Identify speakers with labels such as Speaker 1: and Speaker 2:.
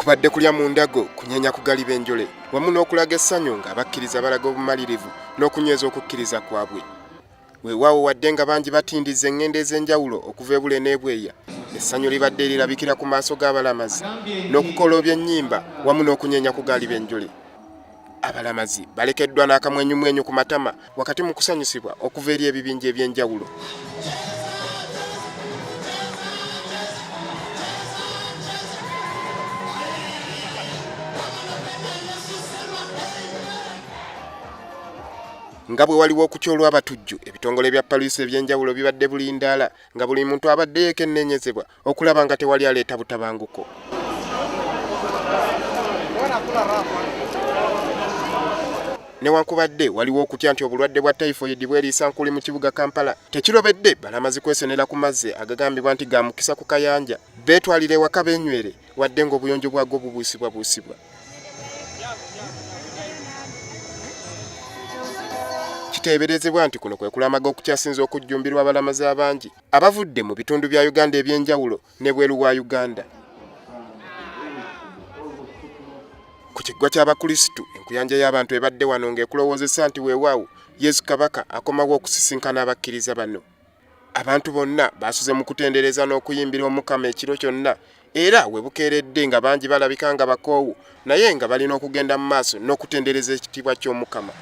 Speaker 1: Kubadde kulya mu ndago kunyenya kugaliba enjole wamu n'okulaga essanyu nga bakkiriza balaga obumalirivu n'okunyweza okukkiriza kwabwe. Weewaawo wadde nga bangi batindiza engendo ez'enjawulo okuva ebule n'ebweya, essanyu libadde lirabikira ku maaso g'abalamazi n'okukola eby'ennyimba wamu n'okunyenya kugaliba enjole. Abalamazi balekeddwa n'akamwenyumwenyu ku matama wakati mu kusanyusibwa okuva eri ebibinja eby'enjawulo. Nga bwe waliwo okukyolwa abatujju, ebitongole bya poliisi eby'enjawulo bibadde bulindaala nga buli muntu abadde yeekenneenyezebwa okulaba nga tewali aleeta butabanguko. Newankubadde waliwo okutya nti obulwadde bwa typhoid bweriisa nkuli mu kibuga Kampala, tekirobedde balamazi kwesonera ku mazzi agagambibwa nti ga mukisa ku kayanja beetwalire ewaka beenywere wadde ng'obuyonjo bwagwo bubuusibwa. Kiteeberezebwa nti kuno kwe kulamaga okukyasinza okujjumbirwa abalamazi abangi abavudde mu bitundu bya Uganda eby'enjawulo n'ebweru wa Uganda. Ku kiggwa ky'Abakristu enkuyanja y'abantu ebadde wano ng'ekulowoozesa nti weewaawo Yesu Kabaka akomawo okusisinkana abakkiriza bano. Abantu bonna baasuze mu kutendereza n'okuyimbira Omukama ekiro kyonna, era we bukeeredde nga bangi balabika nga bakoowu naye nga balina okugenda mu maaso n'okutendereza ekitiibwa ky'Omukama.